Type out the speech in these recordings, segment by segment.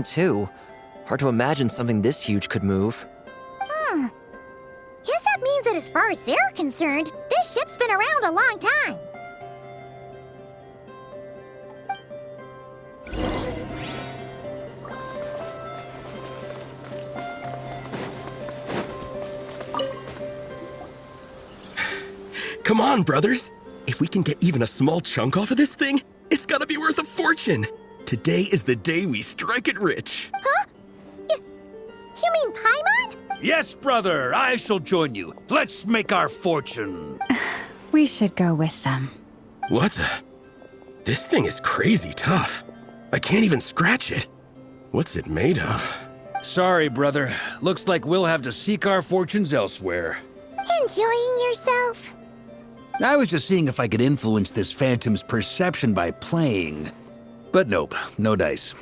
Too. Hard to imagine something this huge could move. Guess that means that as far as they're concerned, this ship's been around a long time. Come on, brothers. If we can get even a small chunk off of this thing, it's gotta be worth a fortune. Today is the day we strike it rich. Huh? You mean Paimon? Yes, brother, I shall join you. Let's make our fortune. We should go with them. What the? This thing is crazy tough. I can't even scratch it. What's it made of? Sorry, brother. Looks like we'll have to seek our fortunes elsewhere. Enjoying yourself? I was just seeing if I could influence this phantom's perception by playing. But nope, no dice.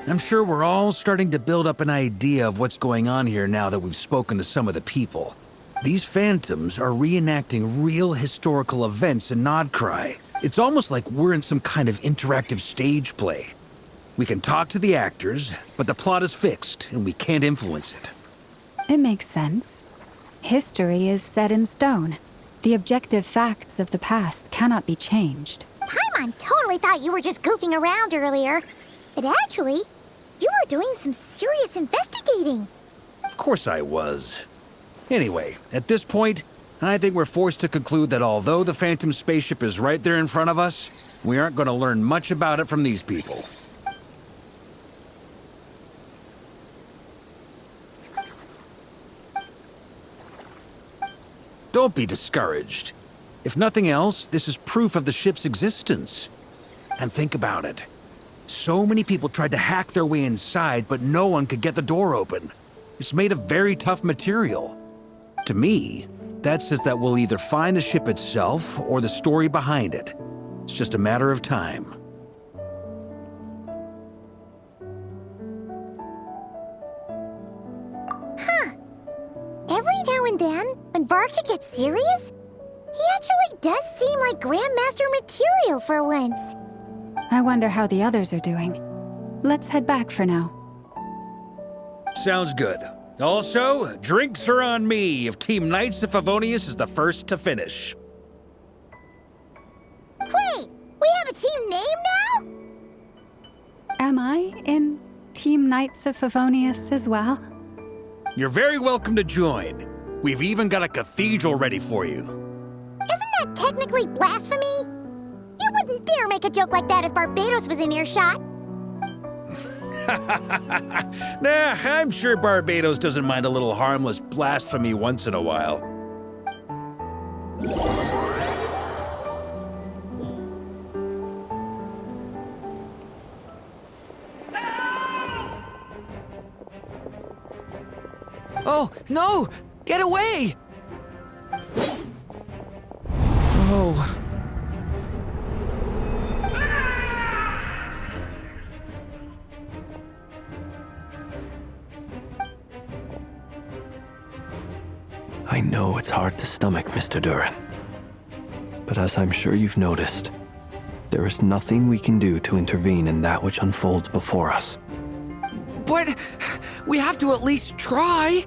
I'm sure we're all starting to build up an idea of what's going on here now that we've spoken to some of the people. These phantoms are reenacting real historical events in Nodcry. It's almost like we're in some kind of interactive stage play. We can talk to the actors, but the plot is fixed, and we can't influence it. It makes sense. History is set in stone. The objective facts of the past cannot be changed. Paimon totally thought you were just goofing around earlier. But actually, you were doing some serious investigating. Of course I was. Anyway, at this point, I think we're forced to conclude that although the Phantom spaceship is right there in front of us, we aren't going to learn much about it from these people. Don't be discouraged. If nothing else, this is proof of the ship's existence. And think about it. So many people tried to hack their way inside, but no one could get the door open. It's made of very tough material. To me, that says that we'll either find the ship itself or the story behind it. It's just a matter of time. Every now and then, when Varka gets serious, he actually does seem like Grandmaster material for once. I wonder how the others are doing. Let's head back for now. Sounds good. Also, drinks are on me if Team Knights of Favonius is the first to finish. Wait, we have a team name now? Am I in Team Knights of Favonius as well? You're very welcome to join. We've even got a cathedral ready for you. Isn't that technically blasphemy? You wouldn't dare make a joke like that if Barbados was in earshot. Nah, I'm sure Barbados doesn't mind a little harmless blasphemy once in a while. Oh, no! Get away! Oh. I know it's hard to stomach, Mr. Duran. But as I'm sure you've noticed, there is nothing we can do to intervene in that which unfolds before us. But we have to at least try.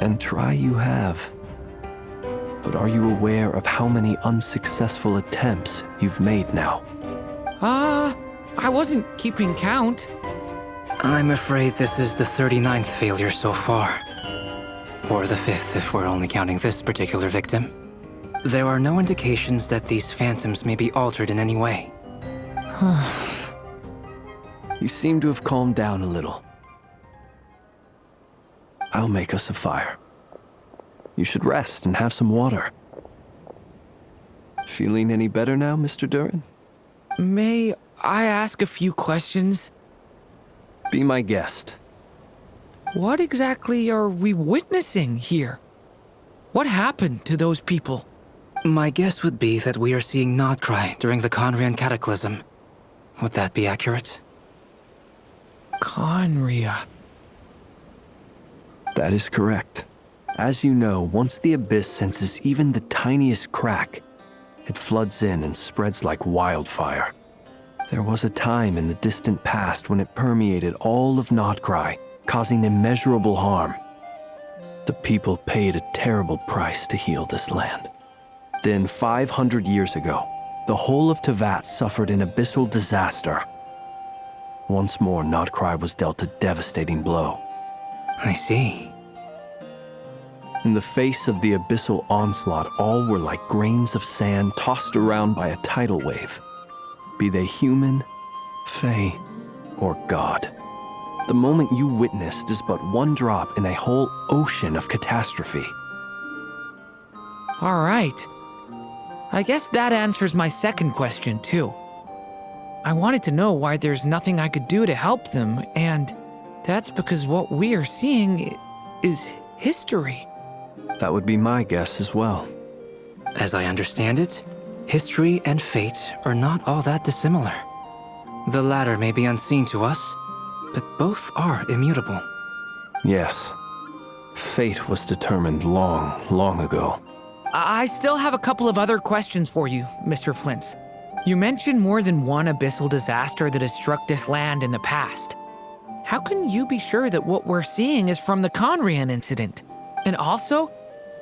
And try you have. But are you aware of how many unsuccessful attempts you've made now? I wasn't keeping count. I'm afraid this is the 39th failure so far. Or the 5th if we're only counting this particular victim. There are no indications that these phantoms may be altered in any way. You seem to have calmed down a little. I'll make us a fire. You should rest and have some water. Feeling any better now, Mr. Duran? May I ask a few questions? Be my guest. What exactly are we witnessing here? What happened to those people? My guess would be that we are seeing Nodcry during the Conrian Cataclysm. Would that be accurate? Conria. That is correct. As you know, once the Abyss senses even the tiniest crack, It floods in and spreads like wildfire. There was a time in the distant past when it permeated all of Nocturne, causing immeasurable harm. The people paid a terrible price to heal this land. Then 500 years ago, the whole of Tevat suffered an abyssal disaster. Once more, Nocturne was dealt a devastating blow. I see. In the face of the abyssal onslaught, all were like grains of sand tossed around by a tidal wave. Be they human, fae, or god. The moment you witnessed is but one drop in a whole ocean of catastrophe. All right. I guess that answers my second question, too. I wanted to know why there's nothing I could do to help them, and that's because what we are seeing is history. That would be my guess as well. As I understand it, history and fate are not all that dissimilar. The latter may be unseen to us, but both are immutable. Yes. Fate was determined long, long ago. I still have a couple of other questions for you, Mr. Flint's. You mentioned more than one abyssal disaster that has struck this land in the past. How can you be sure that what we're seeing is from the Conrian incident? And also,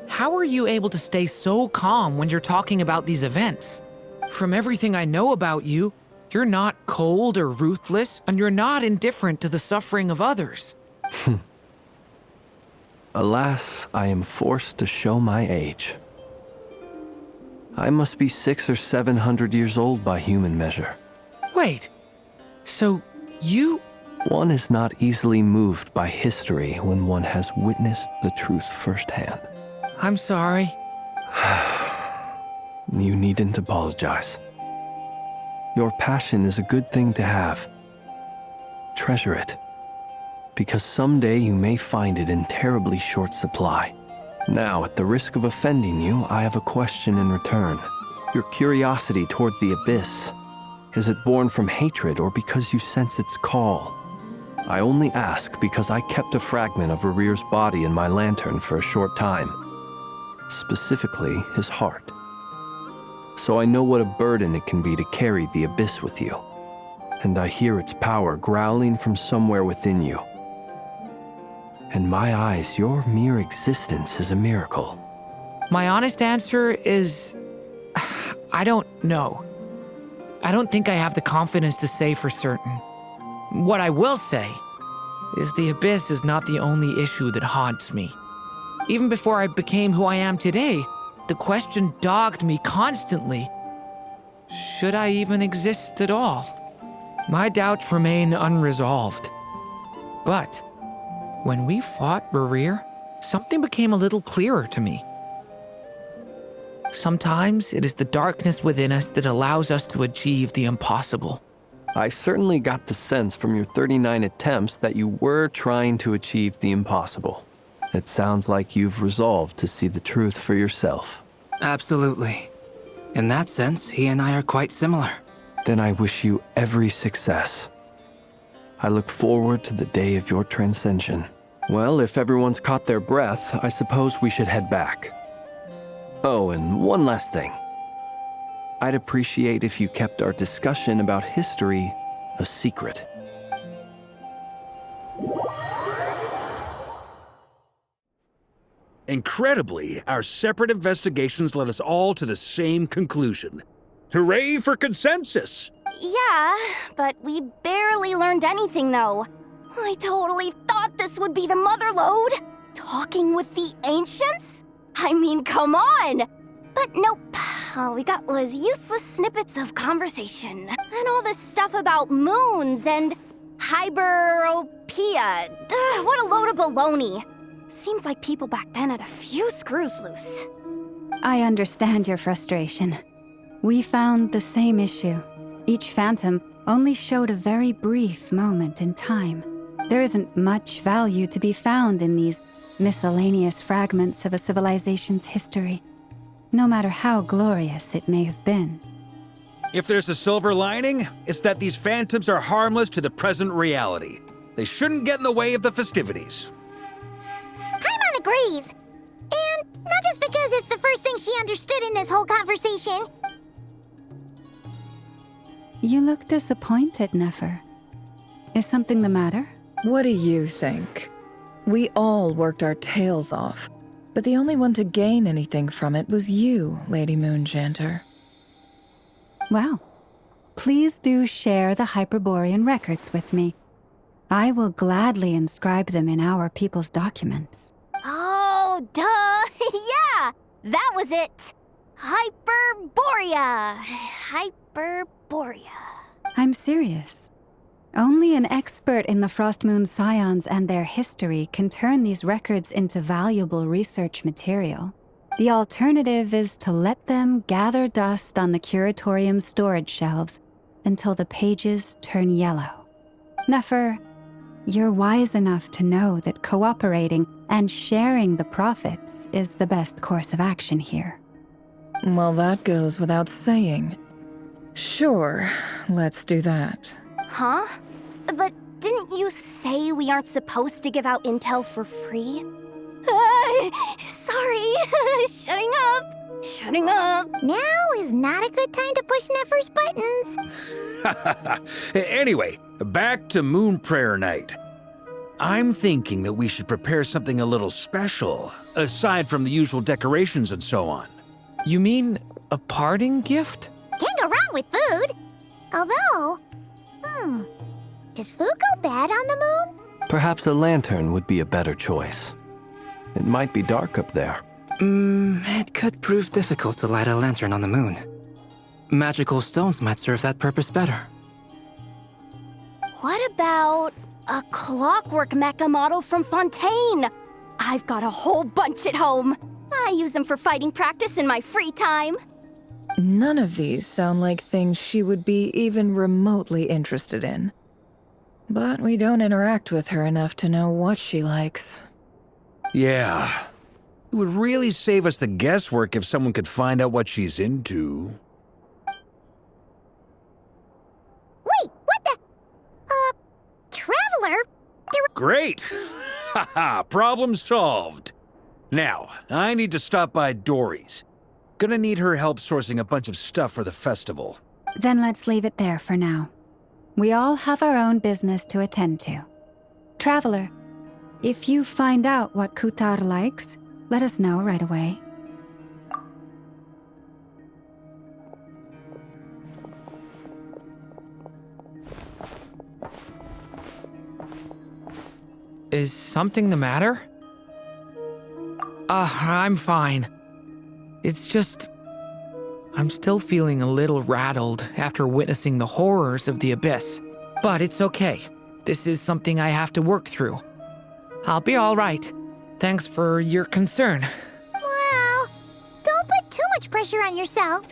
how are you able to stay so calm when you're talking about these events? From everything I know about you, you're not cold or ruthless, and you're not indifferent to the suffering of others. Alas, I am forced to show my age. I must be 600 or 700 years old by human measure. Wait, so you... One is not easily moved by history when one has witnessed the truth firsthand. I'm sorry. You needn't apologize. Your passion is a good thing to have. Treasure it, because someday you may find it in terribly short supply. Now, at the risk of offending you, I have a question in return. Your curiosity toward the abyss, is it born from hatred or because you sense its call? I only ask because I kept a fragment of Rerear's body in my lantern for a short time. Specifically, his heart. So I know what a burden it can be to carry the abyss with you. And I hear its power growling from somewhere within you. In my eyes, your mere existence is a miracle. My honest answer is... I don't know. I don't think I have the confidence to say for certain. What I will say is the abyss is not the only issue that haunts me. Even before I became who I am today, the question dogged me constantly. Should I even exist at all? My doubts remain unresolved. But when we fought Rerear, something became a little clearer to me. Sometimes it is the darkness within us that allows us to achieve the impossible. I certainly got the sense from your 39 attempts that you were trying to achieve the impossible. It sounds like you've resolved to see the truth for yourself. Absolutely. In that sense, he and I are quite similar. Then I wish you every success. I look forward to the day of your transcension. Well, if everyone's caught their breath, I suppose we should head back. Oh, and one last thing. I'd appreciate if you kept our discussion about history a secret. Incredibly, our separate investigations led us all to the same conclusion. Hooray for consensus! Yeah, but we barely learned anything, though. I totally thought this would be the mother lode. Talking with the ancients? I mean, come on! But nope. All we got was useless snippets of conversation. And all this stuff about moons and hyperopia. What a load of baloney. Seems like people back then had a few screws loose. I understand your frustration. We found the same issue. Each phantom only showed a very brief moment in time. There isn't much value to be found in these miscellaneous fragments of a civilization's history, no matter how glorious it may have been. If there's a silver lining, it's that these phantoms are harmless to the present reality. They shouldn't get in the way of the festivities. Paimon agrees. And not just because it's the first thing she understood in this whole conversation. You look disappointed, Nefer. Is something the matter? What do you think? We all worked our tails off, but the only one to gain anything from it was you, Lady Moonjanter. Well, please do share the Hyperborean records with me. I will gladly inscribe them in our people's documents. Oh, duh! Yeah! That was it! Hyperborea! Hyperborea. I'm serious. Only an expert in the Frostmoon Scions and their history can turn these records into valuable research material. The alternative is to let them gather dust on the Curatorium's storage shelves until the pages turn yellow. Nefer, you're wise enough to know that cooperating and sharing the profits is the best course of action here. Well, that goes without saying. Sure, let's do that. Huh? But didn't you say we aren't supposed to give out intel for free? Sorry. Shutting up. Now is not a good time to push Nefer's buttons. Anyway, back to Moon Prayer Night. I'm thinking that we should prepare something a little special, aside from the usual decorations and so on. You mean a parting gift? Can't go wrong with food. Although, does food go bad on the moon? Perhaps a lantern would be a better choice. It might be dark up there. It could prove difficult to light a lantern on the moon. Magical stones might serve that purpose better. What about a clockwork mecha model from Fontaine? I've got a whole bunch at home. I use them for fighting practice in my free time. None of these sound like things she would be even remotely interested in. But we don't interact with her enough to know what she likes. Yeah. It would really save us the guesswork if someone could find out what she's into. Wait, what the? Traveler? Great! Haha, problem solved. Now, I need to stop by Dory's. Gonna need her help sourcing a bunch of stuff for the festival. Then let's leave it there for now. We all have our own business to attend to. Traveler, if you find out what Kutar likes, let us know right away. Is something the matter? I'm fine. It's just... I'm still feeling a little rattled after witnessing the horrors of the Abyss. But it's okay. This is something I have to work through. I'll be all right. Thanks for your concern. Well, don't put too much pressure on yourself.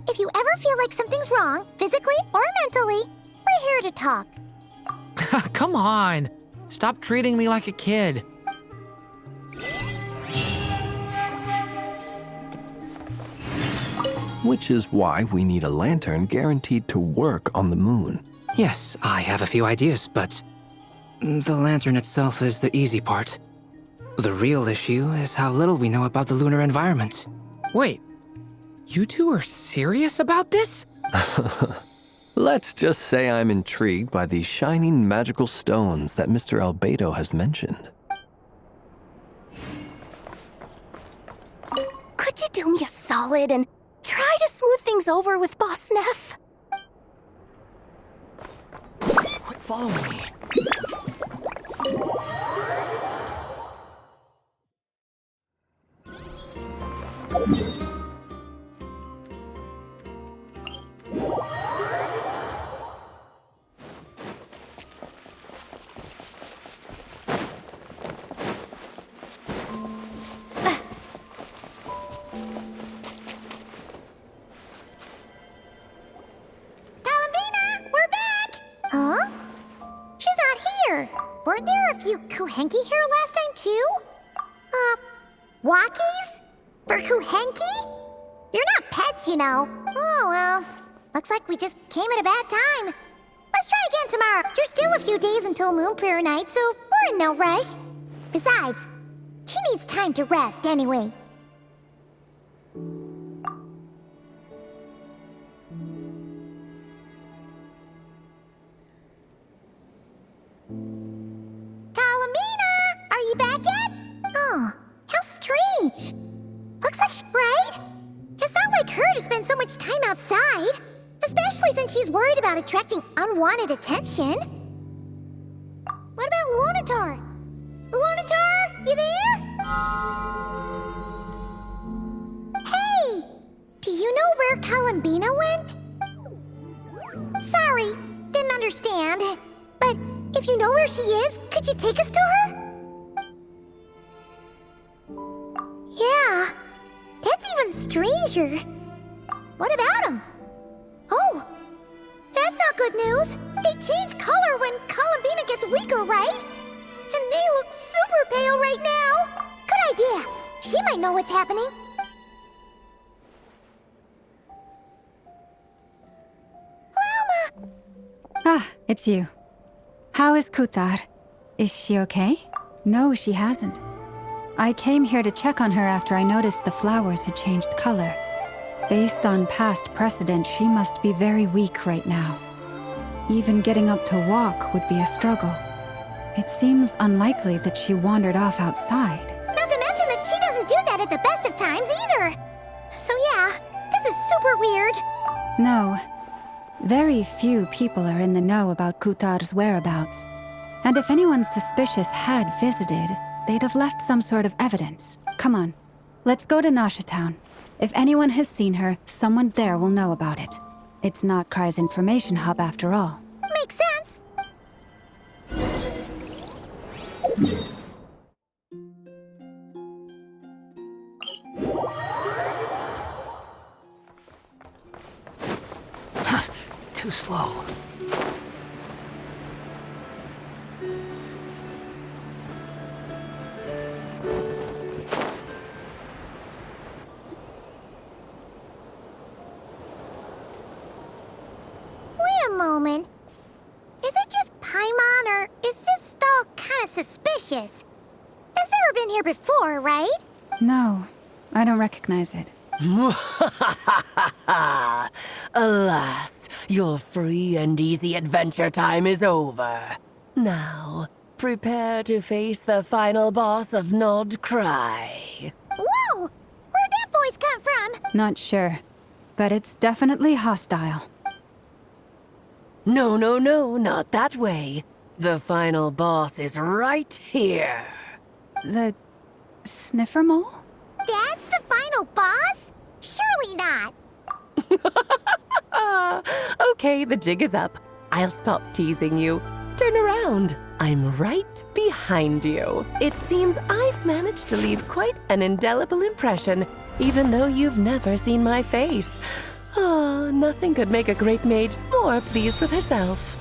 If you ever feel like something's wrong, physically or mentally, we're here to talk. Come on. Stop treating me like a kid. Which is why we need a lantern guaranteed to work on the moon. Yes, I have a few ideas, but the lantern itself is the easy part. The real issue is how little we know about the lunar environment. Wait, you two are serious about this? Let's just say I'm intrigued by these shining magical stones that Mr. Albedo has mentioned. Could you do me a solid and try to smooth things over with Boss Neff? Quit following me. Huh? She's not here. Weren't there a few Kuhenki here last time, too? Walkies? For Kuhenki? You're not pets, you know. Oh, well. Looks like we just came at a bad time. Let's try again tomorrow. There's still a few days until Moon Prayer Night, so we're in no rush. Besides, she needs time to rest anyway. think she's worried about attracting unwanted attention. What about Luonatar? Luonatar, you there? Hey! Do you know where Columbina went? Sorry, didn't understand. But if you know where she is, could you take us to her? Yeah, that's even stranger. What about him? Oh, that's not good news. They change color when Columbina gets weaker, right? And they look super pale right now. Good idea. She might know what's happening. Llama! Ah, it's you. How is Kutar? Is she okay? No, she hasn't. I came here to check on her after I noticed the flowers had changed color. Based on past precedent, she must be very weak right now. Even getting up to walk would be a struggle. It seems unlikely that she wandered off outside. Not to mention that she doesn't do that at the best of times either. So yeah, this is super weird. No. Very few people are in the know about Kutar's whereabouts. And if anyone suspicious had visited, they'd have left some sort of evidence. Come on, let's go to Nasha Town. If anyone has seen her, someone there will know about it. It's not Kry's information hub after all. Makes sense. Too slow. Wait a moment. Is it just Paimon, or is this stall kind of suspicious? It's never been here before, right? No, I don't recognize it. Alas, your free and easy adventure time is over. Now, prepare to face the final boss of nocturne. Whoa! Where'd that voice come from? Not sure, but it's definitely hostile. No, no, no, not that way. The final boss is right here. The sniffer mole? That's the final boss? Surely not. Okay, the jig is up. I'll stop teasing you. Turn around. I'm right behind you. It seems I've managed to leave quite an indelible impression, even though you've never seen my face. Ah, nothing could make a great maid more pleased with herself.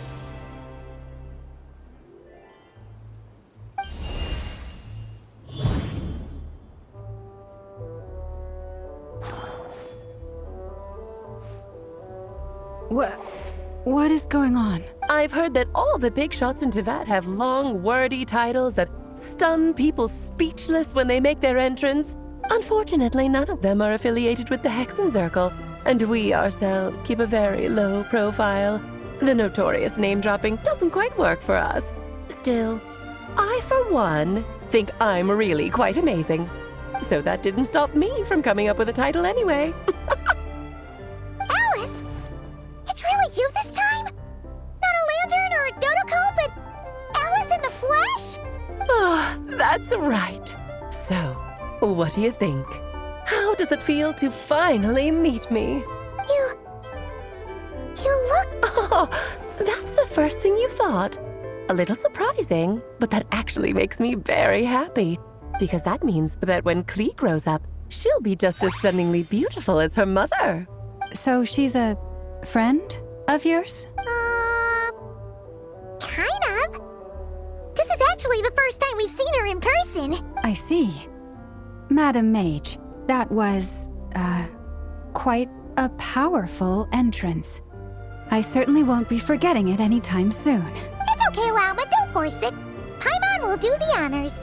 What is going on? I've heard that all the big shots in Teyvat have long, wordy titles that stun people speechless when they make their entrance. Unfortunately, none of them are affiliated with the Hexenzirkel, and we ourselves keep a very low profile. The notorious name-dropping doesn't quite work for us. Still, I, for one, think I'm really quite amazing. So that didn't stop me from coming up with a title anyway. Alice! It's really you this time? Not a lantern or a Dodoko, but Alice in the flesh? Ah, that's right. So, what do you think? How does it feel to finally meet me? You look... Oh, that's the first thing you thought. A little surprising, but that actually makes me very happy. Because that means that when Klee grows up, she'll be just as stunningly beautiful as her mother. So she's a friend of yours? Kind of. This is actually the first time we've seen her in person. I see. Madam Mage, that was, quite a powerful entrance. I certainly won't be forgetting it anytime soon. It's okay, Lalma, don't force it. Paimon will do the honors.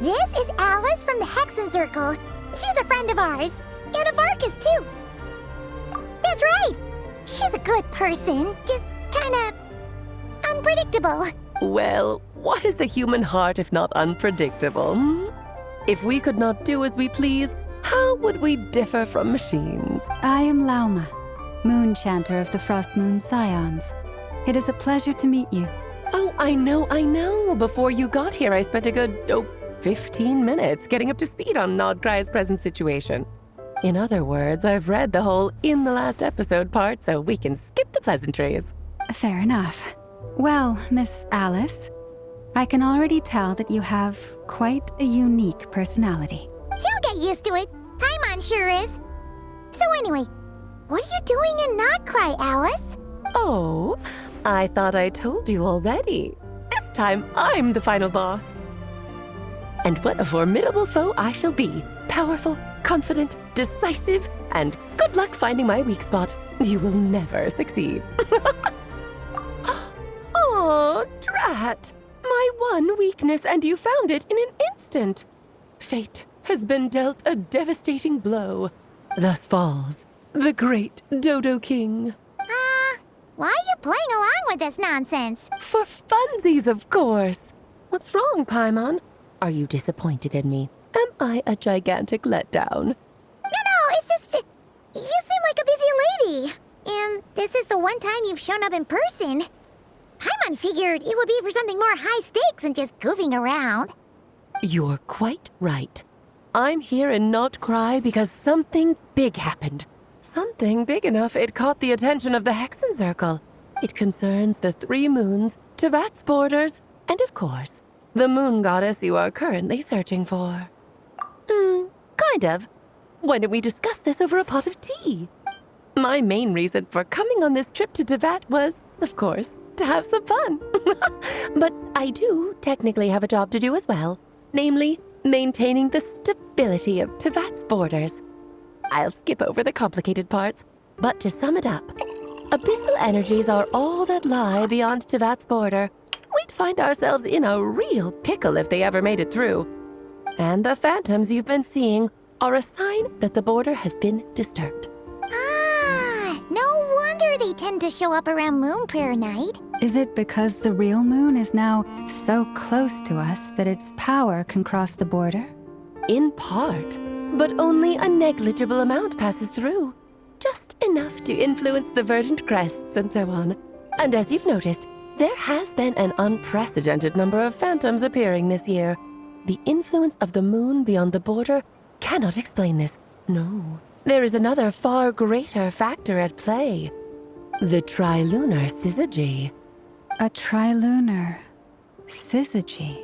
This is Alice from the Hexenzirkel. She's a friend of ours. And of Arcus, too. That's right. She's a good person, just kinda unpredictable. Well, what is the human heart if not unpredictable? If we could not do as we please, how would we differ from machines? I am Lauma. Moon Chanter of the Frost Moon Scions. It is a pleasure to meet you. Oh, I know. Before you got here, I spent a good, 15 minutes getting up to speed on Nodcry's present situation. In other words, I've read the whole in the last episode part, so we can skip the pleasantries. Fair enough. Well, Miss Alice, I can already tell that you have quite a unique personality. He'll get used to it. Paimon sure is. So anyway, what are you doing in Nodcry, Alice? Oh, I thought I told you already. This time, I'm the final boss. And what a formidable foe I shall be. Powerful, confident, decisive, and good luck finding my weak spot. You will never succeed. Oh, drat. My one weakness, and you found it in an instant. Fate has been dealt a devastating blow. Thus falls the great Dodo King. Why are you playing along with this nonsense? For funsies, of course. What's wrong, Paimon? Are you disappointed in me? Am I a gigantic letdown? No, it's just... you seem like a busy lady. And this is the one time you've shown up in person. Paimon figured it would be for something more high stakes than just goofing around. You're quite right. I'm here in Nodcry because something big happened. Something big enough it caught the attention of the Hexen Circle. It concerns the 3 moons, Tevat's borders, and of course, the moon goddess you are currently searching for. Kind of. Why don't we discuss this over a pot of tea? My main reason for coming on this trip to Tevat was, of course, to have some fun. But I do technically have a job to do as well, namely, maintaining the stability of Tevat's borders. I'll skip over the complicated parts, but to sum it up, abyssal energies are all that lie beyond Tevat's border. We'd find ourselves in a real pickle if they ever made it through. And the phantoms you've been seeing are a sign that the border has been disturbed. No wonder they tend to show up around Moon Prayer Night. Is it because the real moon is now so close to us that its power can cross the border? In part, but only a negligible amount passes through. Just enough to influence the verdant crests and so on. And as you've noticed, there has been an unprecedented number of phantoms appearing this year. The influence of the moon beyond the border cannot explain this. No. There is another far greater factor at play. The trilunar syzygy. A trilunar syzygy.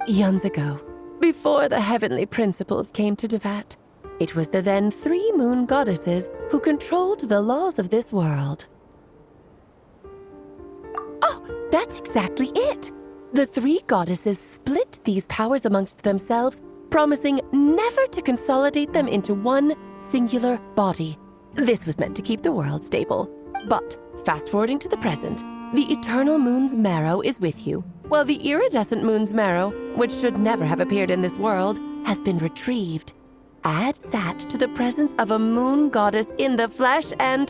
Eons ago, before the heavenly principles came to Tevat, it was the then 3 moon goddesses who controlled the laws of this world. Oh, that's exactly it! The 3 goddesses split these powers amongst themselves, promising never to consolidate them into one singular body. This was meant to keep the world stable. But, fast-forwarding to the present, the eternal moon's marrow is with you, while the iridescent moon's marrow, which should never have appeared in this world, has been retrieved. Add that to the presence of a moon goddess in the flesh and...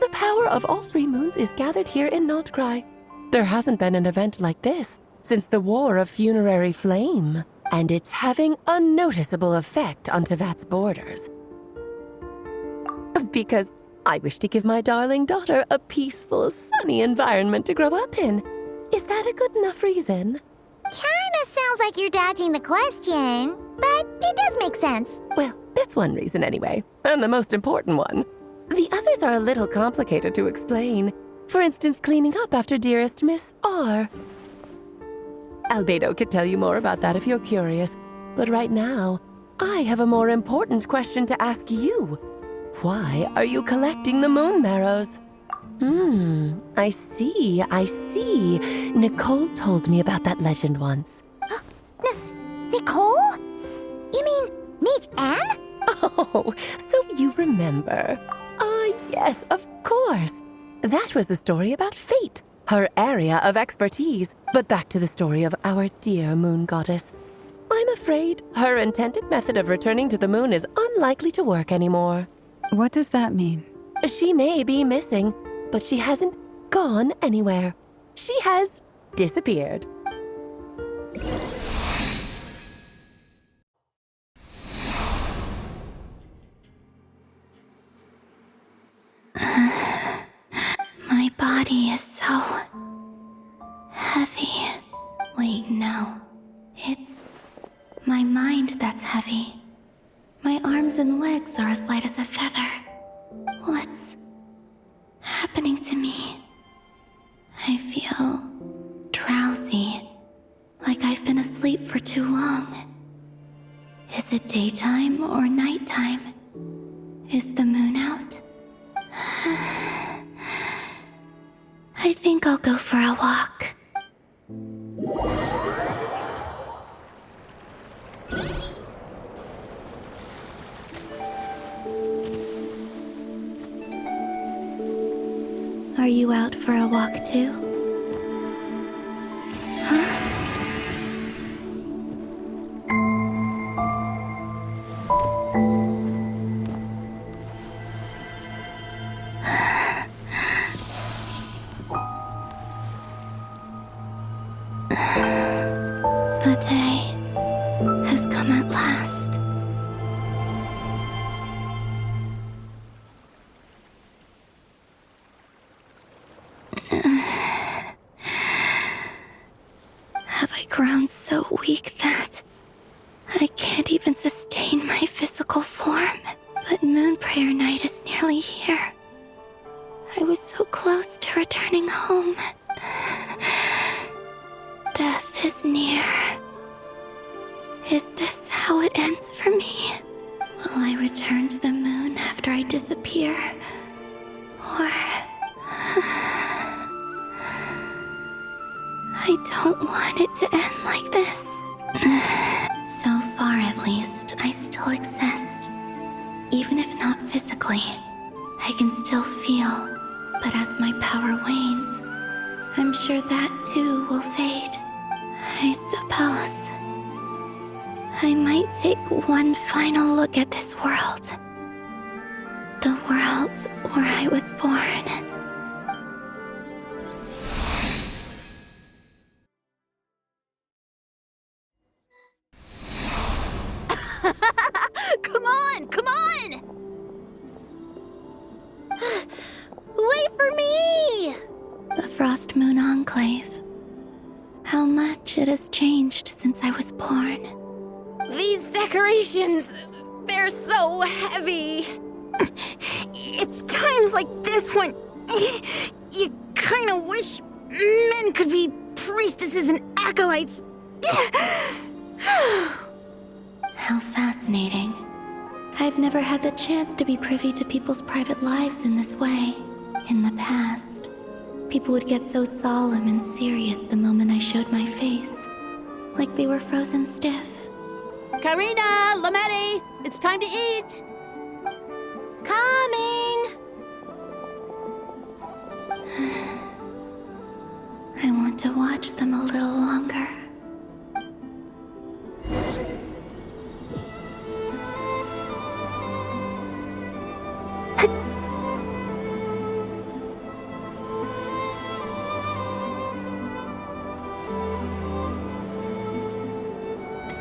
the power of all 3 moons is gathered here in Nodcry. There hasn't been an event like this since the War of Funerary Flame, and it's having a noticeable effect on Tevat's borders. Because I wish to give my darling daughter a peaceful, sunny environment to grow up in. Is that a good enough reason? Kinda sounds like you're dodging the question, but it does make sense. Well, that's one reason anyway, and the most important one. The others are a little complicated to explain. For instance, cleaning up after dearest Miss R. Albedo could tell you more about that if you're curious, but right now, I have a more important question to ask you. Why are you collecting the moon marrows? I see. Nicole told me about that legend once. Nicole? You mean Mage Anne? Oh, so you remember. Yes, of course. That was a story about fate, her area of expertise. But back to the story of our dear moon goddess. I'm afraid her intended method of returning to the moon is unlikely to work anymore. What does that mean? She may be missing, but she hasn't gone anywhere. She has disappeared. body is so heavy. Wait, no. It's my mind that's heavy. My arms and legs are as light as a feather. What's happening to me? I feel drowsy, like I've been asleep for too long. Is it daytime or nighttime? Is the moon out? I think I'll go for a walk. Are you out for a walk too? Huh? The day has come at last. Have I grown so weak that I can't even sustain my physical form? But Moon Prayer Night is nearly here. I was so close to returning home. Death is near. Is this how it ends for me? Will I return to the moon after I disappear? Or... I don't want it to end like this. So far, at least, I still exist. Even if not physically, I can still feel. But as my power wanes, I'm sure that too will fade. I suppose I might take one final look at this world. The world where I was born. Come on, come on! Wait for me! The Frost Moon Enclave. How much it has changed since I was born. These decorations, they're so heavy. It's times like this when you kind of wish men could be priestesses and acolytes. How fascinating. I've never had the chance to be privy to people's private lives in this way. In the past, people would get so solemn and serious the moment I showed my face. Like they were frozen stiff. Karina, Lametti, it's time to eat. Coming! I want to watch them a little longer.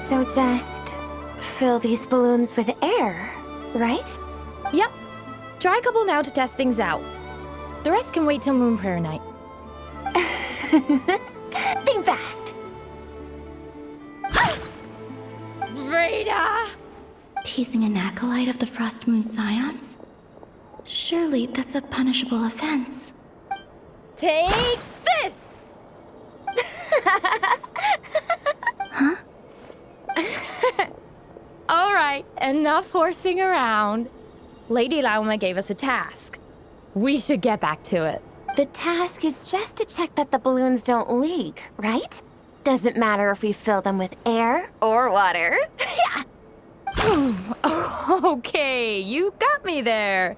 So just fill these balloons with air, right? Yep. Try a couple now to test things out. The rest can wait till Moon Prayer Night. Think fast. Rita! Teasing an acolyte of the Frost Moon Scions? Surely that's a punishable offense. Take this! Huh? All right, enough horsing around. Lady Lauma gave us a task. We should get back to it. The task is just to check that the balloons don't leak, right? Doesn't matter if we fill them with air or water. Okay, you got me there.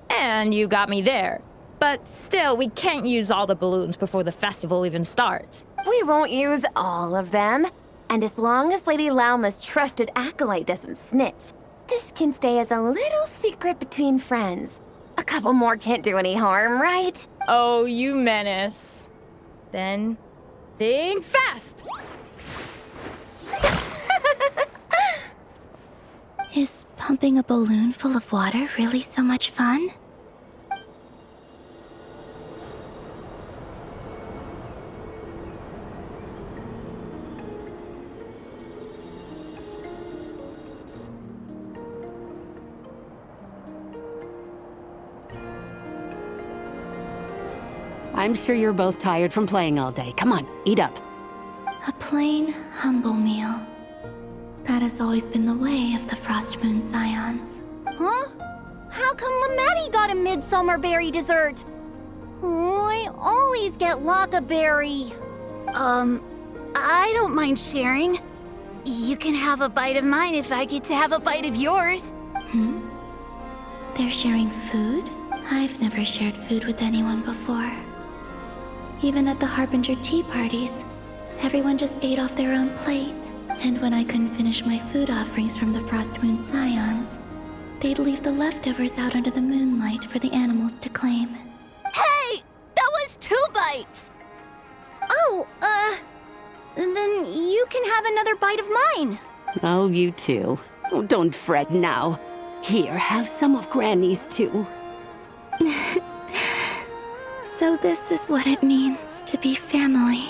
And you got me there. But still, we can't use all the balloons before the festival even starts. We won't use all of them. And as long as Lady Lauma's trusted acolyte doesn't snitch, this can stay as a little secret between friends. A couple more can't do any harm, right? Oh, you menace. Then, think fast! Is pumping a balloon full of water really so much fun? I'm sure you're both tired from playing all day. Come on, eat up. A plain, humble meal. That has always been the way of the Frost Moon Scions. Huh? How come Lamatti got a midsummer berry dessert? Oh, I always get Lockaberry. I don't mind sharing. You can have a bite of mine if I get to have a bite of yours. They're sharing food? I've never shared food with anyone before. Even at the Harbinger tea parties, everyone just ate off their own plate. And when I couldn't finish my food offerings from the Frost Moon Scions, they'd leave the leftovers out under the moonlight for the animals to claim. Hey! That was 2 bites! Oh, then you can have another bite of mine. Oh, you too. Oh, don't fret now. Here, have some of Granny's too. So this is what it means to be family.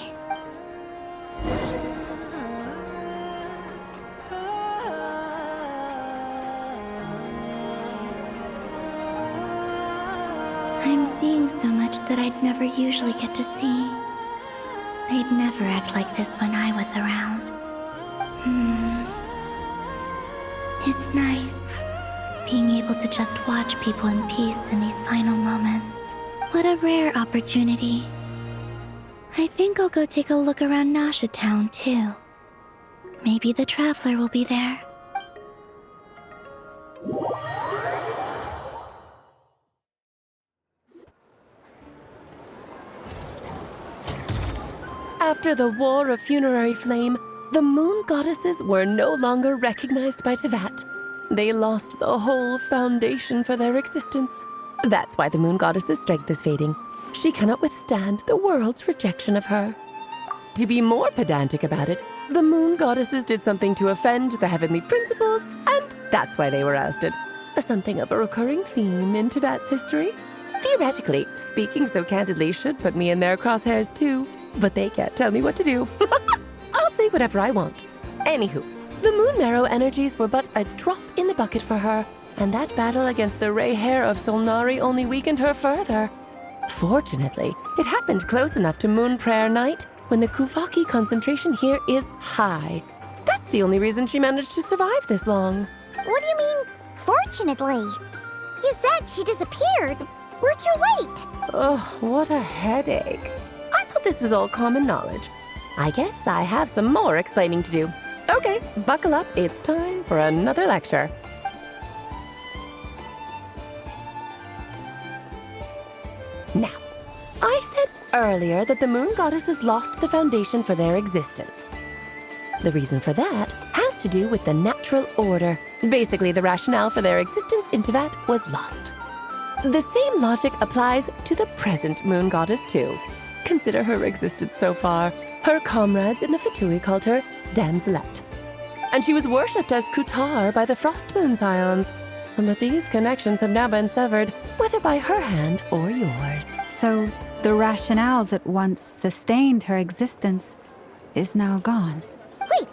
I'm seeing so much that I'd never usually get to see. They'd never act like this when I was around. It's nice, being able to just watch people in peace in these final moments. What a rare opportunity. I think I'll go take a look around Nasha Town, too. Maybe the Traveler will be there. After the War of Funerary Flame, the Moon Goddesses were no longer recognized by Tevat. They lost the whole foundation for their existence. That's why the Moon Goddess's strength is fading. She cannot withstand the world's rejection of her. To be more pedantic about it, the Moon Goddesses did something to offend the heavenly principles, and that's why they were ousted. Something of a recurring theme in Tevat's history. Theoretically, speaking so candidly should put me in their crosshairs too, but they can't tell me what to do. I'll say whatever I want. Anywho, the Moon Marrow energies were but a drop in the bucket for her, and that battle against the Ray Hair of Solnari only weakened her further. Fortunately, it happened close enough to Moon Prayer Night when the Kuvaki concentration here is high. That's the only reason she managed to survive this long. What do you mean, fortunately? You said she disappeared. We're too late. Oh, what a headache. I thought this was all common knowledge. I guess I have some more explaining to do. Okay, buckle up. It's time for another lecture. Now, I said earlier that the Moon Goddesses lost the foundation for their existence. The reason for that has to do with the natural order. Basically, the rationale for their existence in Tevat was lost. The same logic applies to the present Moon Goddess, too. Consider her existence so far. Her comrades in the Fatui called her Damselette. And she was worshipped as Kutar by the Frost Moon Scions. But these connections have now been severed, whether by her hand or yours. So, the rationale that once sustained her existence is now gone. Wait,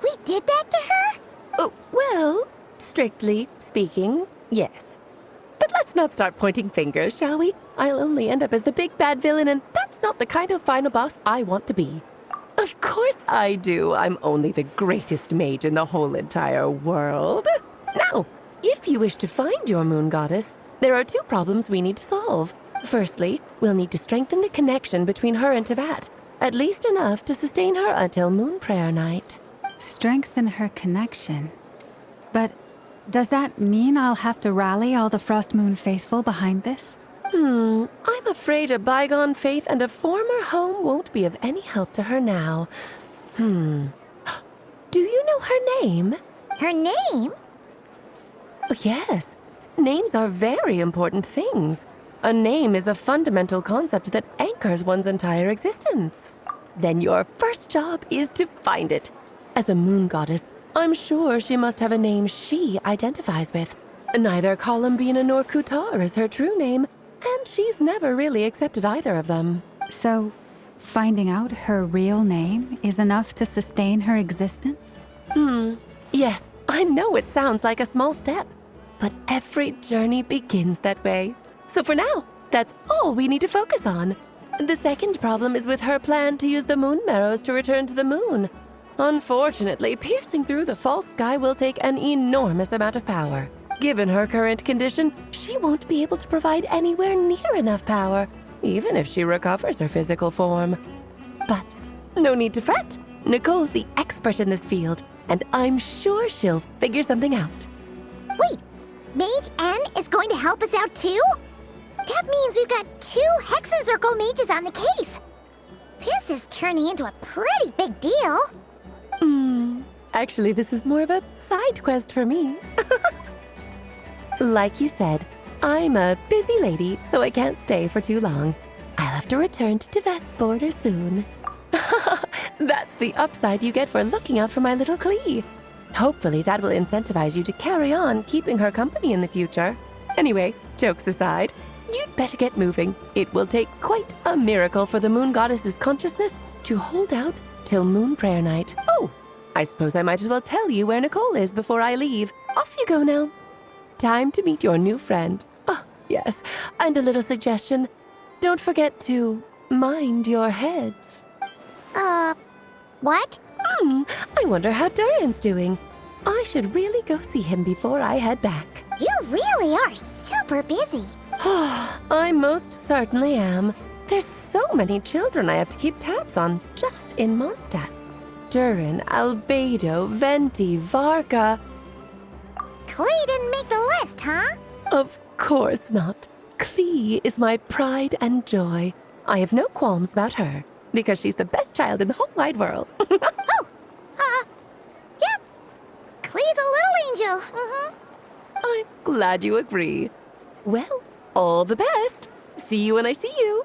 we did that to her? Oh, well, strictly speaking, yes. But let's not start pointing fingers, shall we? I'll only end up as the big bad villain, and that's not the kind of final boss I want to be. Of course I do. I'm only the greatest mage in the whole entire world. Now, if you wish to find your Moon Goddess, there are 2 problems we need to solve. Firstly, we'll need to strengthen the connection between her and Tevat, at least enough to sustain her until Moon Prayer Night. Strengthen her connection? But does that mean I'll have to rally all the Frost Moon faithful behind this? I'm afraid a bygone faith and a former home won't be of any help to her now. Do you know her name? Her name? Yes. Names are very important things. A name is a fundamental concept that anchors one's entire existence. Then your first job is to find it. As a Moon Goddess, I'm sure she must have a name she identifies with. Neither Columbina nor Kutar is her true name, and she's never really accepted either of them. So, finding out her real name is enough to sustain her existence? Yes, I know it sounds like a small step, but every journey begins that way. So for now, that's all we need to focus on. The second problem is with her plan to use the moon marrows to return to the moon. Unfortunately, piercing through the false sky will take an enormous amount of power. Given her current condition, she won't be able to provide anywhere near enough power, even if she recovers her physical form. But no need to fret. Nicole's the expert in this field, and I'm sure she'll figure something out. Wait, Mage N is going to help us out too? That means we've got 2 Hexencircle mages on the case. This is turning into a pretty big deal. Actually, this is more of a side quest for me. Like you said, I'm a busy lady, so I can't stay for too long. I'll have to return to Tevet's border soon. That's the upside you get for looking out for my little Klee. Hopefully that will incentivize you to carry on keeping her company in the future. Anyway, jokes aside, you'd better get moving. It will take quite a miracle for the moon goddess's consciousness to hold out till moon prayer night. Oh, I suppose I might as well tell you where Nicole is before I leave. Off you go now. Time to meet your new friend. Oh, yes, and a little suggestion. Don't forget to mind your heads. What? I wonder how Durin's doing. I should really go see him before I head back. You really are super busy. I most certainly am. There's so many children I have to keep tabs on just in Mondstadt. Durin, Albedo, Venti, Varka. Klee didn't make the list, huh? Of course not. Klee is my pride and joy. I have no qualms about her, because she's the best child in the whole wide world. Yeah. Klee's a little angel. I'm glad you agree. Well, all the best. See you when I see you.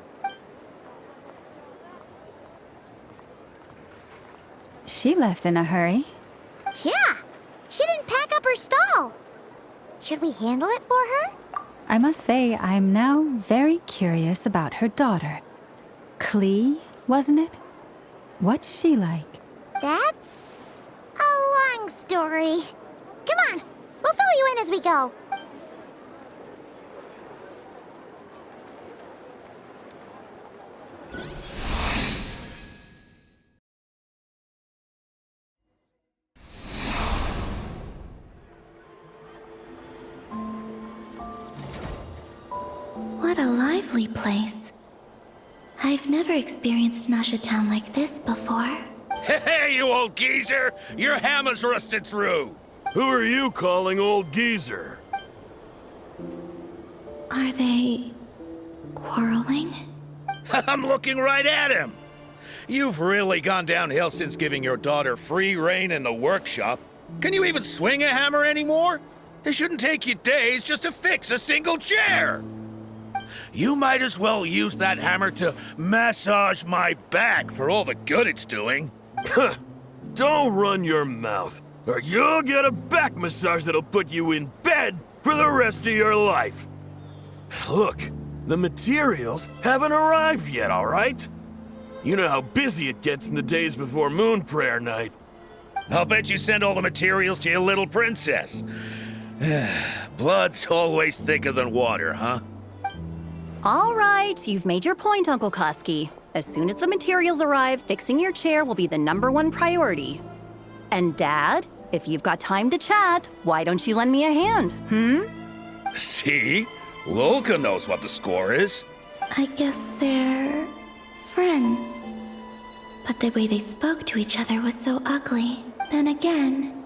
She left in a hurry. Yeah. She didn't pack up her stall. Should we handle it for her? I must say, I'm now very curious about her daughter. Klee, wasn't it? What's she like? That's a long story. Come on, we'll fill you in as we go. What a lively place. I've never experienced Nasha Town like this before. Hey, you old geezer! Your hammer's rusted through! Who are you calling old geezer? Are they quarreling? I'm looking right at him! You've really gone downhill since giving your daughter free rein in the workshop. Can you even swing a hammer anymore? It shouldn't take you days just to fix a single chair! You might as well use that hammer to massage my back for all the good it's doing. Don't run your mouth, or you'll get a back massage that'll put you in bed for the rest of your life. Look, the materials haven't arrived yet, all right? You know how busy it gets in the days before moon prayer night. I'll bet you send all the materials to your little princess. Blood's always thicker than water, huh? All right, you've made your point, Uncle Koski. As soon as the materials arrive, fixing your chair will be the #1 priority. And Dad, if you've got time to chat, why don't you lend me a hand, See? Lolka knows what the score is. I guess they're friends. But the way they spoke to each other was so ugly. Then again,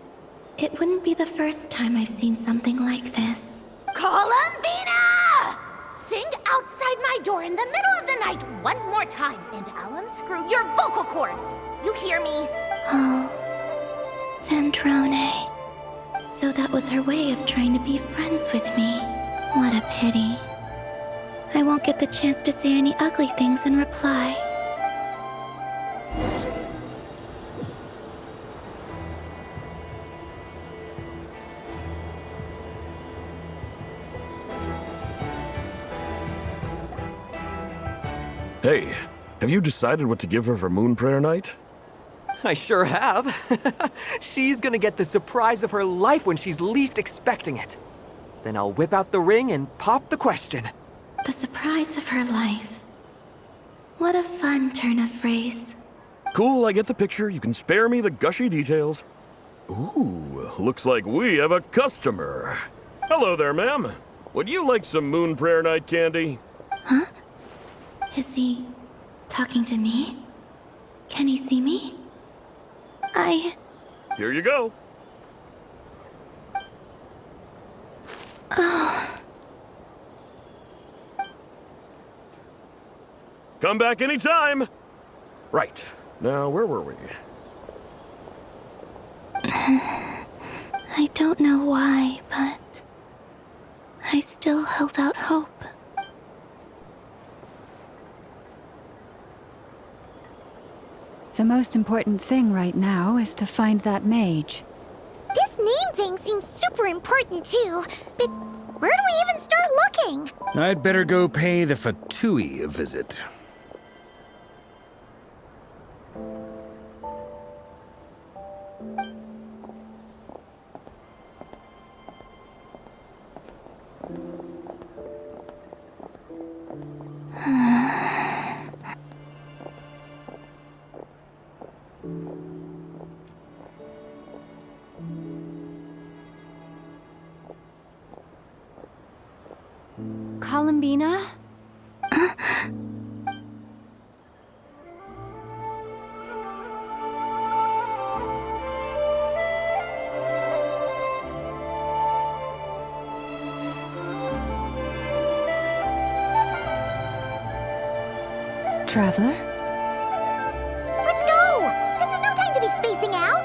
it wouldn't be the first time I've seen something like this. Columbina! Sing outside my door in the middle of the night one more time, and I'll unscrew your vocal cords. You hear me? Oh, Zandrone. So that was her way of trying to be friends with me. What a pity. I won't get the chance to say any ugly things in reply. Hey, have you decided what to give her for moon prayer night? I sure have. She's gonna get the surprise of her life when she's least expecting it. Then I'll whip out the ring and pop the question. The surprise of her life. What a fun turn of phrase. Cool, I get the picture. You can spare me the gushy details. Ooh, looks like we have a customer. Hello there, ma'am. Would you like some Moon Prayer Night candy? Huh? Is he talking to me? Can he see me? Here you go. Oh. Come back anytime. Right. Now, where were we? I don't know why, but I still held out hope. The most important thing right now is to find that mage. This name thing seems super important too, but where do we even start looking? I'd better go pay the Fatui a visit. Columbina? Traveler? Let's go! This is no time to be spacing out!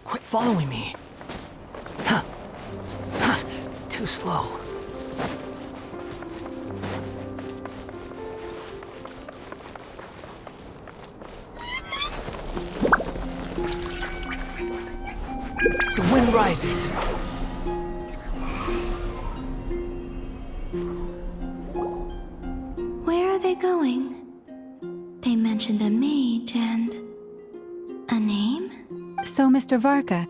Quit following me. Huh. Huh. Too slow. The wind rises. Where are they going? They mentioned a mage and a name? So, Mr. Varka,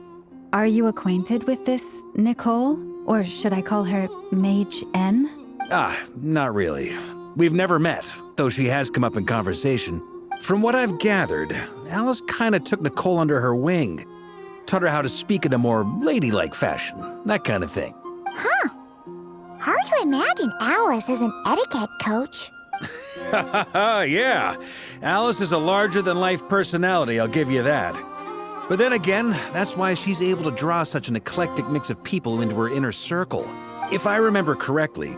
are you acquainted with this Nicole? Or should I call her Mage N? Not really. We've never met, though she has come up in conversation. From what I've gathered, Alice kinda took Nicole under her wing. Taught her how to speak in a more ladylike fashion, that kind of thing. Huh. Hard to imagine Alice as an etiquette coach. Yeah, Alice is a larger-than-life personality, I'll give you that. But then again, that's why she's able to draw such an eclectic mix of people into her inner circle. If I remember correctly,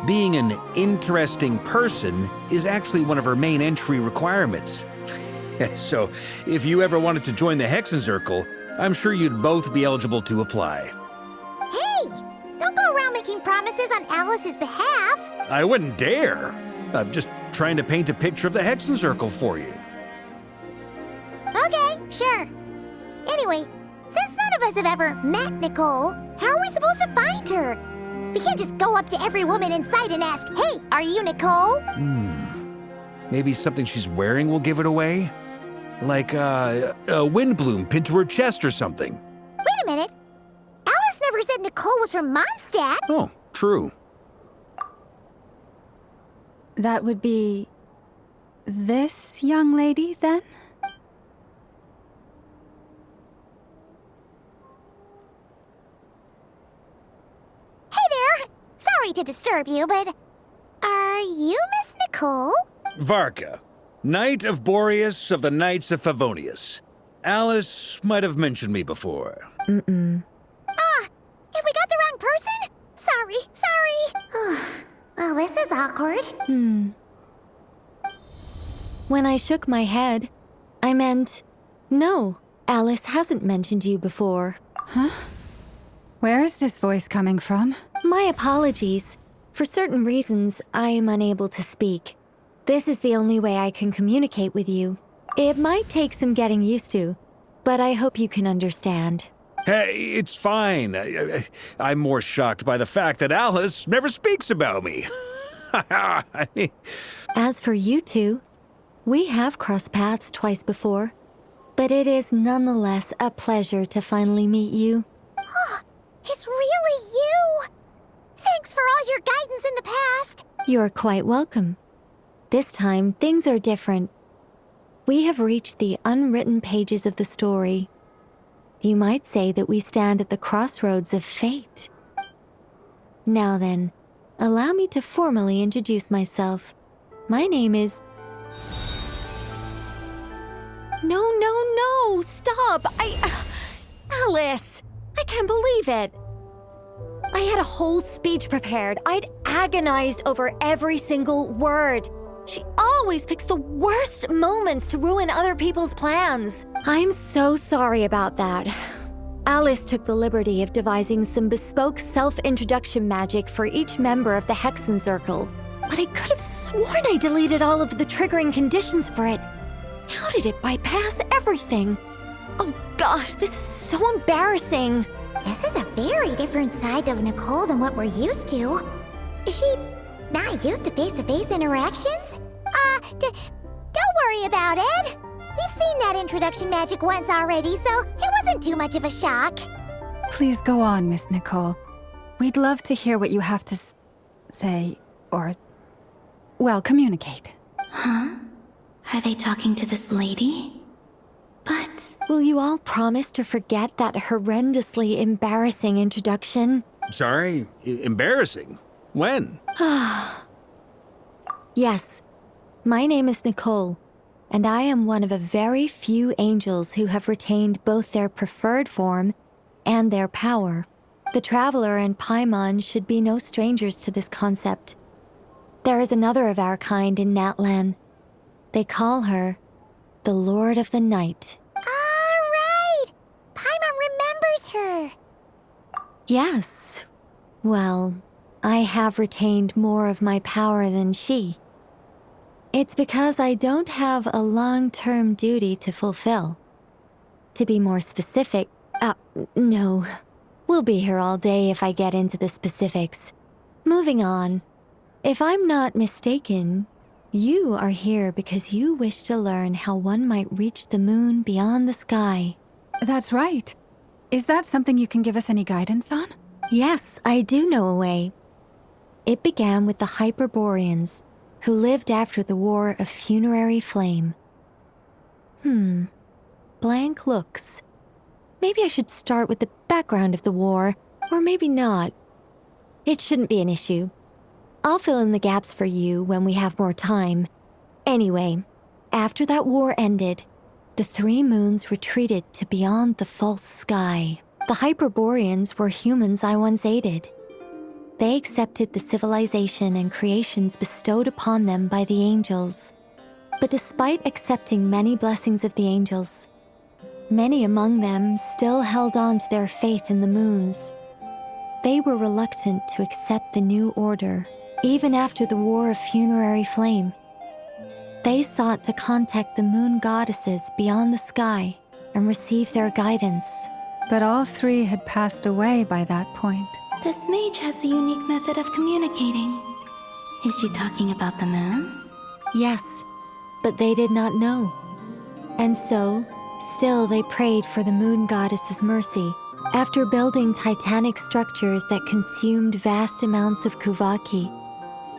being an interesting person is actually one of her main entry requirements. So, if you ever wanted to join the Hexenzirkel, I'm sure you'd both be eligible to apply. Hey! Don't go around making promises on Alice's behalf! I wouldn't dare. I'm just trying to paint a picture of the Hexenzirkel for you. Okay, sure. Anyway, since none of us have ever met Nicole, how are we supposed to find her? We can't just go up to every woman in sight and ask, "Hey, are you Nicole?" Maybe something she's wearing will give it away? Like, a windbloom pinned to her chest or something. Wait a minute. Alice never said Nicole was from Mondstadt. Oh, true. That would be this young lady, then? Hey there! Sorry to disturb you, but are you Miss Nicole? Varka, Knight of Boreas of the Knights of Favonius. Alice might have mentioned me before. Mm-mm. Have we got the wrong person? Sorry. Well, this is awkward. When I shook my head, I meant, no, Alice hasn't mentioned you before. Huh? Where is this voice coming from? My apologies. For certain reasons, I am unable to speak. This is the only way I can communicate with you. It might take some getting used to, but I hope you can understand. Hey, it's fine. I'm more shocked by the fact that Alice never speaks about me. As for you two, we have crossed paths twice before, but it is nonetheless a pleasure to finally meet you. It's really you! Thanks for all your guidance in the past! You're quite welcome. This time, things are different. We have reached the unwritten pages of the story. You might say that we stand at the crossroads of fate. Now then, allow me to formally introduce myself. My name is... No, stop! Alice! I can't believe it! I had a whole speech prepared. I'd agonized over every single word. She always picks the worst moments to ruin other people's plans. I'm so sorry about that. Alice took the liberty of devising some bespoke self-introduction magic for each member of the Hexen Circle. But I could have sworn I deleted all of the triggering conditions for it. How did it bypass everything? Oh gosh, this is so embarrassing. This is a very different side of Nicole than what we're used to. Is she not used to face-to-face interactions? Don't worry about it. We've seen that introduction magic once already, so it wasn't too much of a shock. Please go on, Miss Nicole. We'd love to hear what you have to say, or, well, communicate. Huh? Are they talking to this lady? But... Will you all promise to forget that horrendously embarrassing introduction? Sorry? Embarrassing? When? Yes. My name is Nicole, and I am one of a very few angels who have retained both their preferred form and their power. The Traveler and Paimon should be no strangers to this concept. There is another of our kind in Natlan. They call her the Lord of the Night. Right! Paimon remembers her. Yes. Well, I have retained more of my power than she. It's because I don't have a long-term duty to fulfill. To be more specific, no. We'll be here all day if I get into the specifics. Moving on. If I'm not mistaken, you are here because you wish to learn how one might reach the moon beyond the sky. That's right. Is that something you can give us any guidance on? Yes, I do know a way. It began with the Hyperboreans, who lived after the War of Funerary Flame. Blank looks. Maybe I should start with the background of the war, or maybe not. It shouldn't be an issue. I'll fill in the gaps for you when we have more time. Anyway, after that war ended, the three moons retreated to beyond the false sky. The Hyperboreans were humans I once aided. They accepted the civilization and creations bestowed upon them by the angels. But despite accepting many blessings of the angels, many among them still held on to their faith in the moons. They were reluctant to accept the new order, even after the War of Funerary Flame. They sought to contact the moon goddesses beyond the sky and receive their guidance. But all three had passed away by that point. This mage has a unique method of communicating. Is she talking about the moons? Yes, but they did not know. And so, still they prayed for the moon goddess's mercy. After building titanic structures that consumed vast amounts of Kuvaki,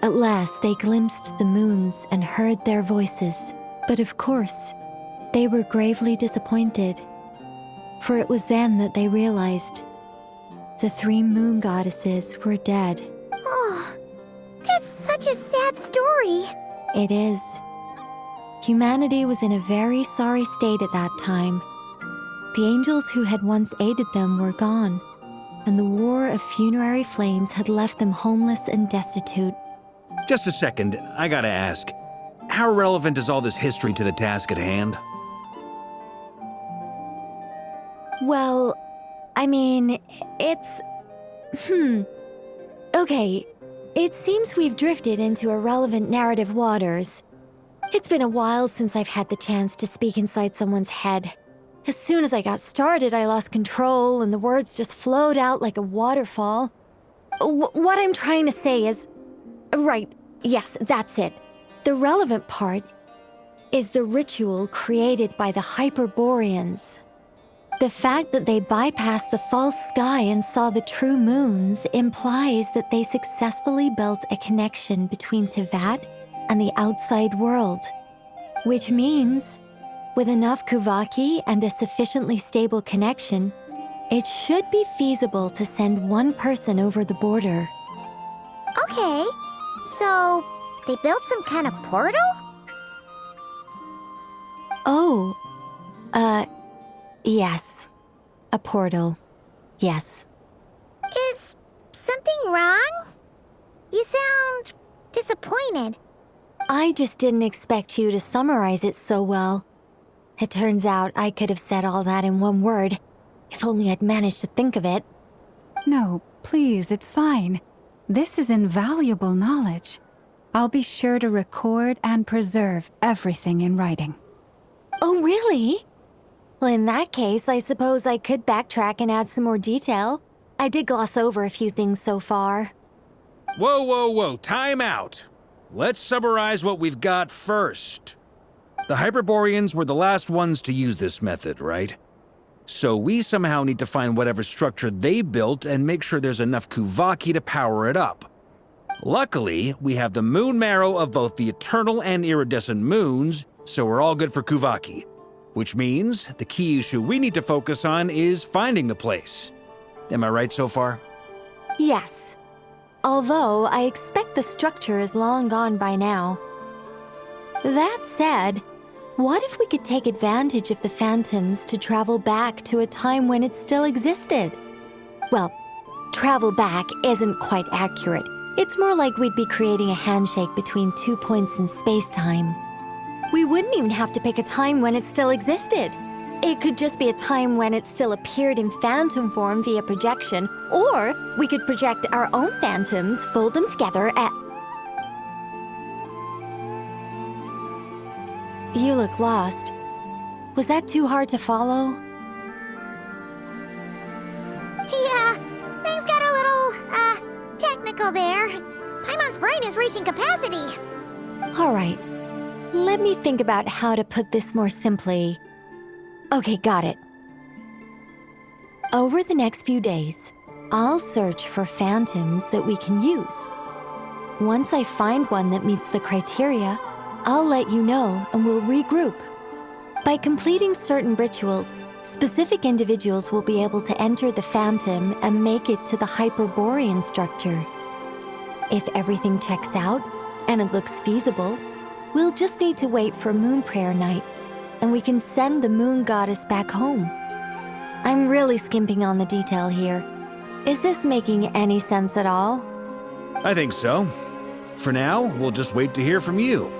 at last they glimpsed the moons and heard their voices. But of course, they were gravely disappointed. For it was then that they realized the three moon goddesses were dead. Oh, that's such a sad story. It is. Humanity was in a very sorry state at that time. The angels who had once aided them were gone, and the War of Funerary Flames had left them homeless and destitute. Just a second, I gotta ask. How relevant is all this history to the task at hand? Well, I mean, it's... Okay, It seems we've drifted into irrelevant narrative waters. It's been a while since I've had the chance to speak inside someone's head. As soon as I got started, I lost control and the words just flowed out like a waterfall. What I'm trying to say is... Right, yes, that's it. The relevant part is the ritual created by the Hyperboreans. The fact that they bypassed the false sky and saw the true moons implies that they successfully built a connection between Teyvat and the outside world. Which means, with enough Kuvaki and a sufficiently stable connection, it should be feasible to send one person over the border. Okay, so they built some kind of portal? Oh, yes. A portal. Yes. Is something wrong? You sound disappointed. I just didn't expect you to summarize it so well. It turns out I could have said all that in one word, if only I'd managed to think of it. No, please, it's fine. This is invaluable knowledge. I'll be sure to record and preserve everything in writing. Oh, really? Well, in that case, I suppose I could backtrack and add some more detail. I did gloss over a few things so far. Whoa, whoa, whoa, time out. Let's summarize what we've got first. The Hyperboreans were the last ones to use this method, right? So we somehow need to find whatever structure they built and make sure there's enough Kuvaki to power it up. Luckily, we have the moon marrow of both the eternal and iridescent moons, so we're all good for Kuvaki. Which means the key issue we need to focus on is finding the place. Am I right so far? Yes. Although I expect the structure is long gone by now. That said, what if we could take advantage of the phantoms to travel back to a time when it still existed? Well, travel back isn't quite accurate. It's more like we'd be creating a handshake between 2 points in space-time. We wouldn't even have to pick a time when it still existed. It could just be a time when it still appeared in phantom form via projection, or we could project our own phantoms, fold them together at... You look lost. Was that too hard to follow? Yeah, things got a little, technical there. Paimon's brain is reaching capacity. All right. Let me think about how to put this more simply. Okay, got it. Over the next few days, I'll search for phantoms that we can use. Once I find one that meets the criteria, I'll let you know and we'll regroup. By completing certain rituals, specific individuals will be able to enter the phantom and make it to the Hyperborean structure. If everything checks out and it looks feasible, we'll just need to wait for Moon Prayer Night, and we can send the Moon Goddess back home. I'm really skimping on the detail here. Is this making any sense at all? I think so. For now, we'll just wait to hear from you.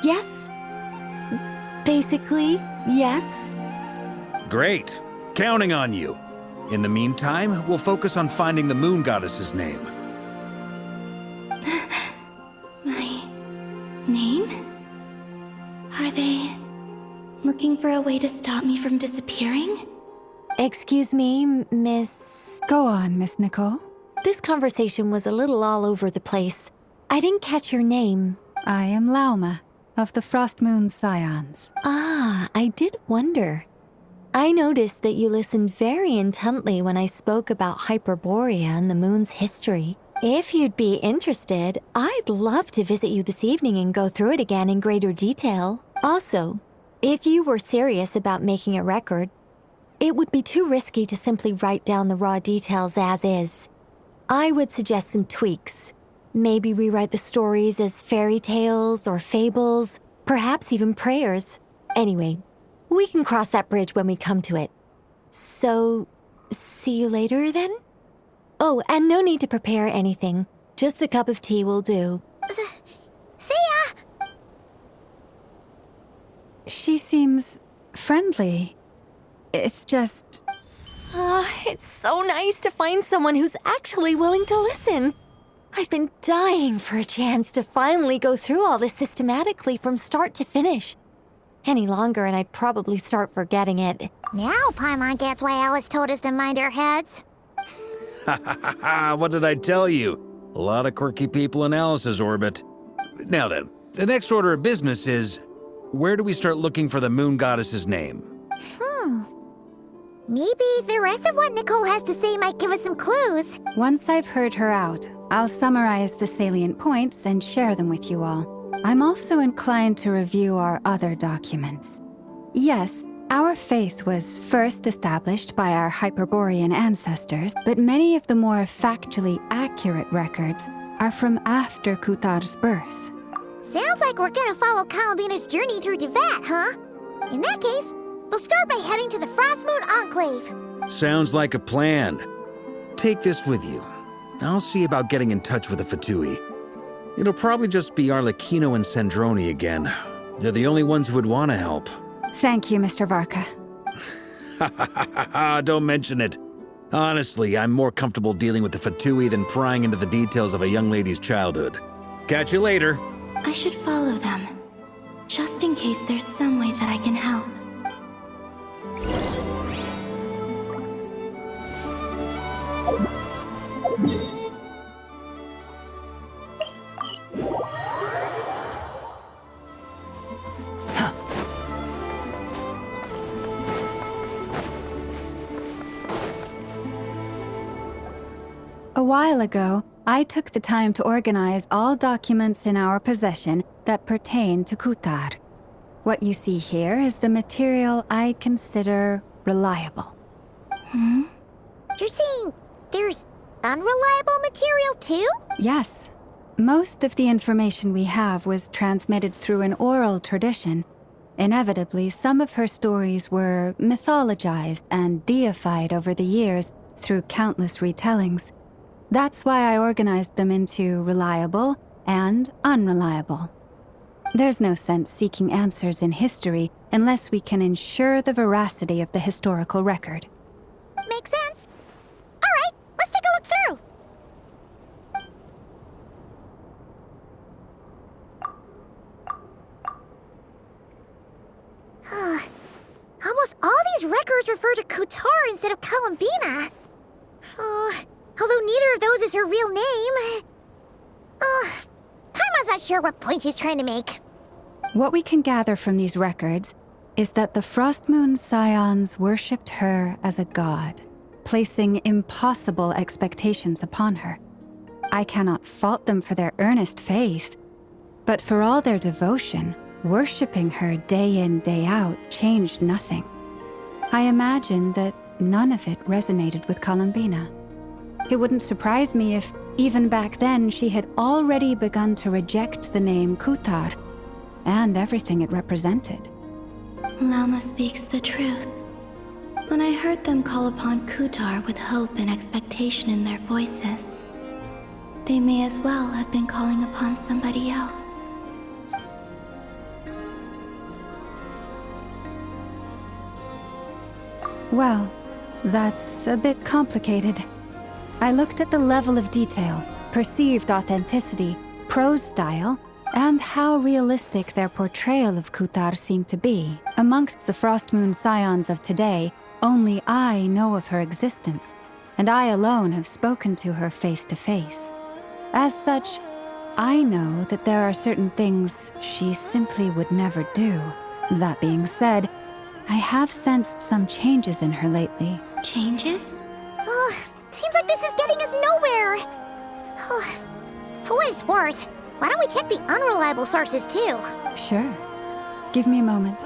Yes. Basically, yes. Great. Counting on you. In the meantime, we'll focus on finding the Moon Goddess's name. My name? Are they looking for a way to stop me from disappearing? Excuse me, Miss... Go on, Miss Nicole. This conversation was a little all over the place. I didn't catch your name. I am Lauma, of the Frost Moon Scions. Ah, I did wonder. I noticed that you listened very intently when I spoke about Hyperborea and the moon's history. If you'd be interested, I'd love to visit you this evening and go through it again in greater detail. Also, if you were serious about making a record, it would be too risky to simply write down the raw details as is. I would suggest some tweaks. Maybe rewrite the stories as fairy tales or fables, perhaps even prayers. Anyway, we can cross that bridge when we come to it. So, see you later then? Oh, and no need to prepare anything. Just a cup of tea will do. See ya! She seems friendly. It's just... It's so nice to find someone who's actually willing to listen. I've been dying for a chance to finally go through all this systematically from start to finish. Any longer and I'd probably start forgetting it. Now Paimon gets why Alice told us to mind our heads. What did I tell you? A lot of quirky people in Alice's orbit. Now then, the next order of business is, where do we start looking for the moon goddess's name? Maybe the rest of what Nicole has to say might give us some clues. Once I've heard her out, I'll summarize the salient points and share them with you all. I'm also inclined to review our other documents. Yes, our faith was first established by our Hyperborean ancestors, but many of the more factually accurate records are from after Kutar's birth. Sounds like we're gonna follow Columbina's journey through Devat, huh? In that case, we'll start by heading to the Frostmoon Enclave. Sounds like a plan. Take this with you. I'll see about getting in touch with the Fatui. It'll probably just be Arlecchino and Sandroni again. They're the only ones who would want to help. Thank you, Mr. Varka. Don't mention it. Honestly, I'm more comfortable dealing with the Fatui than prying into the details of a young lady's childhood. Catch you later. I should follow them, just in case there's some way that I can help. A while ago, I took the time to organize all documents in our possession that pertain to Kutar. What you see here is the material I consider reliable. You're saying there's unreliable material too? Yes. Most of the information we have was transmitted through an oral tradition. Inevitably, some of her stories were mythologized and deified over the years through countless retellings. That's why I organized them into reliable and unreliable. There's no sense seeking answers in history unless we can ensure the veracity of the historical record. Makes sense. All right, let's take a look through. Almost all these records refer to Kutar instead of Columbina. Although neither of those is her real name. Paimon's not sure what point she's trying to make. What we can gather from these records is that the Frostmoon Scions worshipped her as a god, placing impossible expectations upon her. I cannot fault them for their earnest faith, but for all their devotion, worshipping her day in, day out changed nothing. I imagine that none of it resonated with Columbina. It wouldn't surprise me if, even back then, she had already begun to reject the name Kutar and everything it represented. Lama speaks the truth. When I heard them call upon Kutar with hope and expectation in their voices, they may as well have been calling upon somebody else. Well, that's a bit complicated. I looked at the level of detail, perceived authenticity, prose style, and how realistic their portrayal of Kutar seemed to be. Amongst the Frostmoon Scions of today, only I know of her existence, and I alone have spoken to her face to face. As such, I know that there are certain things she simply would never do. That being said, I have sensed some changes in her lately. Changes? Seems like this is getting us nowhere. For what it's worth, why don't we check the unreliable sources too? Sure. Give me a moment.